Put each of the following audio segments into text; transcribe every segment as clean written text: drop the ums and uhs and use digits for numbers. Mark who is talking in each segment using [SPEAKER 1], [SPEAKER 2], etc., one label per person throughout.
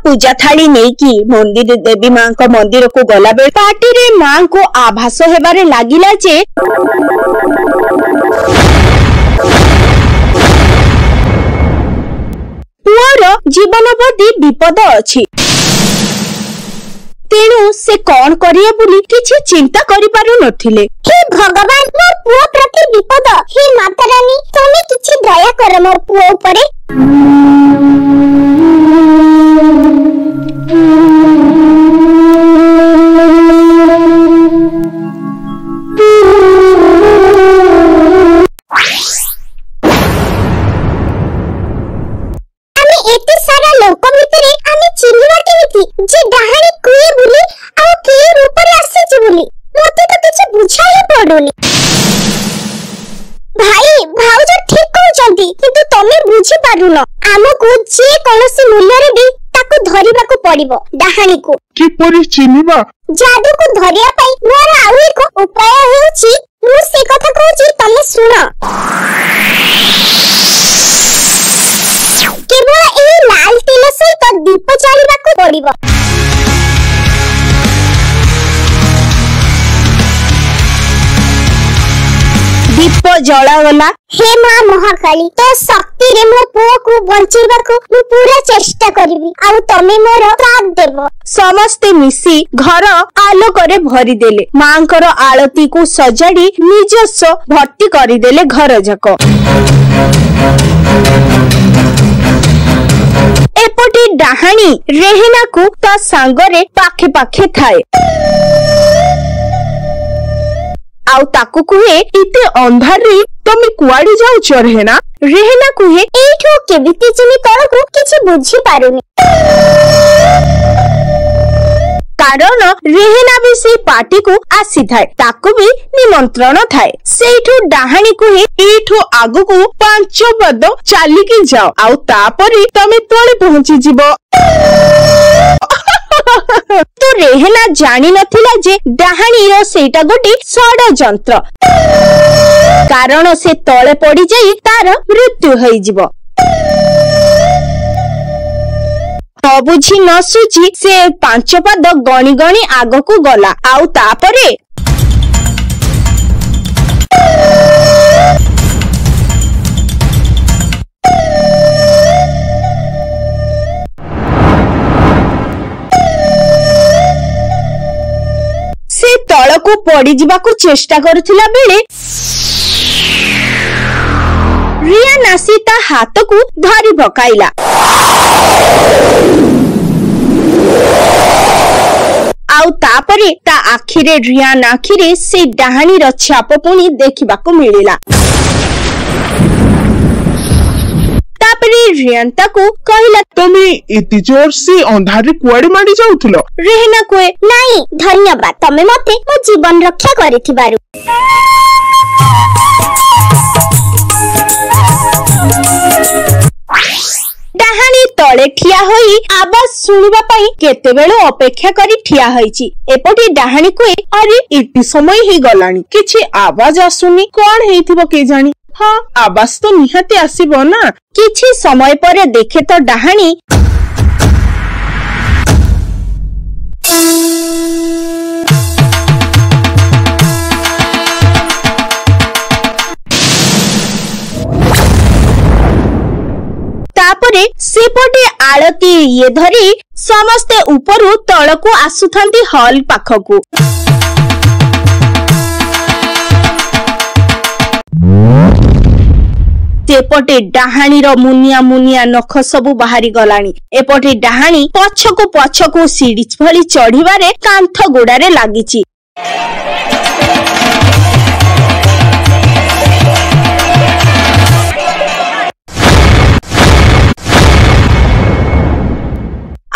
[SPEAKER 1] पूजा थाली नहीं कि मंदिर देवी मां को मंदिर को गला बेल पार्टी रे मां को आभास हेबारे लागिला जे पुअर जीवन प्रति विपद अछि। तेणु से कौन करिए बोली किछि चिंता करि पारु नथिले।
[SPEAKER 2] हे भगवान मोर पुओ प्रति विपद, हे माता रानी तमे किछि दया कर मोर पुओ उपरे। आमे एते सारा लोक भितरे आमे चिन्हिबा केमिति जे डाहाणी कुए बोली आ के रूप रे आसीछि बोली मते तो किछि बुझाई पडुनी। भाई भाउज ठीक कहउचंती किंतु तमे बुझी पारुन हमकु जे कोनोसी मूल्य रे भी ताको धरिबाकू पड़िबो। डाहाणी को
[SPEAKER 3] किपरि चिन्हिबा?
[SPEAKER 2] जादू को धरिया पई मोर आउ एक उपाय हेउची मु से कथा कहउची तमे सुनो। केवल ए लाल तेल सहित दीप जालिबाकू पड़िबो।
[SPEAKER 1] दीप जला गला।
[SPEAKER 2] हे मां महाकाली तो शक्ति रे मो पुओ को बंचीबाकू मु पूरा चेष्टा करिवि आ तमे मोर साथ देबो।
[SPEAKER 1] समस्ते मिसी घर आलोक रे भरी देले। मांकर आलती को सजाड़ी निजस्व भर्ती करी देले घर जाक। एपटी डाहाणी रेहना को ता सांगरे पाखे पाखे थाए आउ ताकू कुहे इते अंधार रे तमे कुआडी जाउछ रेहना। रेहना कुहे
[SPEAKER 2] एठो केबिति चिनी तळकू किछि बुझी पारुनी
[SPEAKER 1] कारण रेहना भी से पार्टी को आसी थाए ताकू भी निमंत्रण थाए। सेठो डाहाणी कुहे एठो आगु को 5 पद चालिकी जाओ आउ तापरे तमे तळे पहुंची जिवो। तो रेहना जानी नथिला जे डाहाणी रो सेटा गोटे षडयंत्र कारण से तळे पड़ी जाई तार मृत्यु होई जिवो। तो बुझी न सुझी से 5 पद गणी गणी आग को गला आउ तापरे से तळको पड़ी जिबाकू चेष्टा करथिला बेले रिया नासी ता हाथ को धरी पकाइला आउ तापरे ता आखिरे रिया नाखिरे से डाहाणी रो छाप पुनी देखिबाकू मिलिला। तापरे रियंता को कहिला
[SPEAKER 3] तमे एति जोर से अंधार रे कुआडी माडी जाउथलो।
[SPEAKER 1] रेहना कोए
[SPEAKER 2] नाही धन्यवाद तमे मते मो जीवन रक्षा करिथिबारु।
[SPEAKER 1] डाहाणी तळे ठिया होई आवाज सुनिबा पई केतेबेलो अपेक्षा करी ठिया होईची। एपटी डाहाणी कोए अरे इति समय ही गलानी किछि आवाज आसुनी कोन हेइथिबो के जानी। हाँ आवाज तो निहाती आसीबो ना। किछि समय परे देखे तो डाहाणी तापरे सेपटे आलती ये धरी समस्ते उपरु तळको आसुथांती हॉल पाखकू। सेपटे डाहाणी रो मुनिया मुनिया नख सबु बाहरी गलानी। एपटे डाहाणी पछको सीढ़ी भली चढ़ीबारे कांथ गोड़ारे लागिची।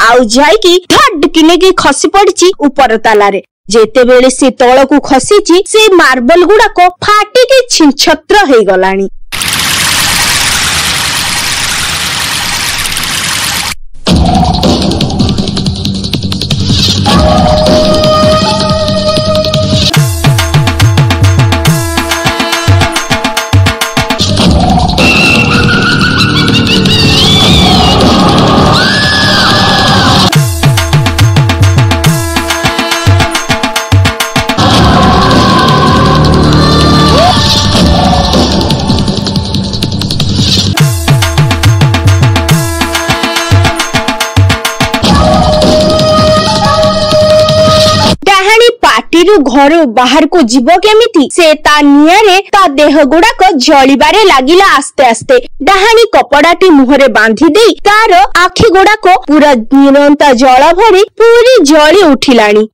[SPEAKER 1] आउ जाइकी धड किनेकी खसी पड़ची ऊपर तालारे। जेते बेले से तळको खसीची से मार्बल गुड़ाक फाटिकी छिनछत्र हेई गलानी। ରାତିରୁ ଘରୁ ବାହାରକୁ ଯିବ କେମିତି? ସେ ତା ନିଆଁରେ ତା ଦେହ ଗୁଡାକ ଜଳିବାରେ ଲାଗିଲା ଆସ୍ତେ ଆସ୍ତେ। ଡାହାଣୀ କପଡାଟି ମୁହଁରେ ବାନ୍ଧି ଦେଇ ତାର ଆଖି ଗୁଡାକ ପୁରା ନିରନ୍ତା ଜଳ ଭଳି ପୁରୀ ଜଳି ଉଠିଲାଣି।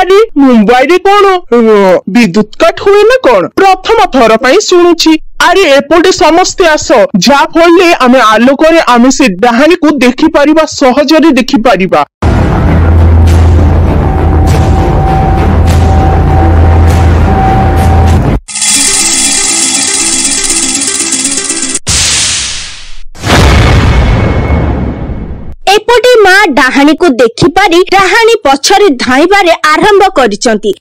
[SPEAKER 3] ଆରେ ମୁମ୍ବାଇରେ କଣ ବିଦ୍ୟୁତ କାଟ ହୁଏ ନା କଣ? ପ୍ରଥମ ଥର ପାଇଁ ଶୁଣୁଛି। ଆରେ ଏପଟେ ସମସ୍ତେ ଆସ, ଯାହା ଫଳରେ ଆମେ ଆଲୋକରେ ଆମେ ସେ ଡାହାଣୀକୁ ଦେଖିପାରିବା, ସହଜରେ ଦେଖିପାରିବା।
[SPEAKER 1] ଏପଟେ ମା ଡାହାଣୀକୁ ଦେଖିପାରି ଡାହାଣୀ ପଛରେ ଧାଇଁବାରେ ଆରମ୍ଭ କରିଛନ୍ତି।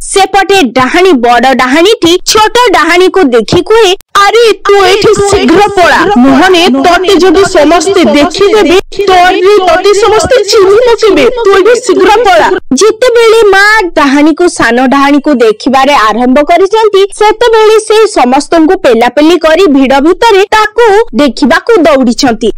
[SPEAKER 1] ସେପଟେ ଡାହାଣୀ ବଡ ଡାହାଣୀଟି ଛୋଟ ଡାହାଣୀକୁ ଦେଖି କୁହେ,
[SPEAKER 3] ଆରେ ତୁ ଏଠି ଶୀଘ୍ର ପଳା, ନହେଲେ ତତେ ଯଦି ସମସ୍ତେ ଦେଖିଦେବେ ତତେ ସମସ୍ତେ ଚିହ୍ନି ପକେଇବେ। ତୁ ଏଠି ଶୀଘ୍ର ପଳା।
[SPEAKER 1] ଯେତେବେଳେ ମା ଡାହାଣୀକୁ ସାନ ଡାହାଣୀକୁ ଦେଖିବାରେ ଆରମ୍ଭ କରିଛନ୍ତି, ସେତେବେଳେ ସେ ସମସ୍ତଙ୍କୁ ପେଲାପେଲି କରି ଭିଡ ଭିତରେ ତାକୁ ଦେଖିବାକୁ ଦୌଡିଛନ୍ତି।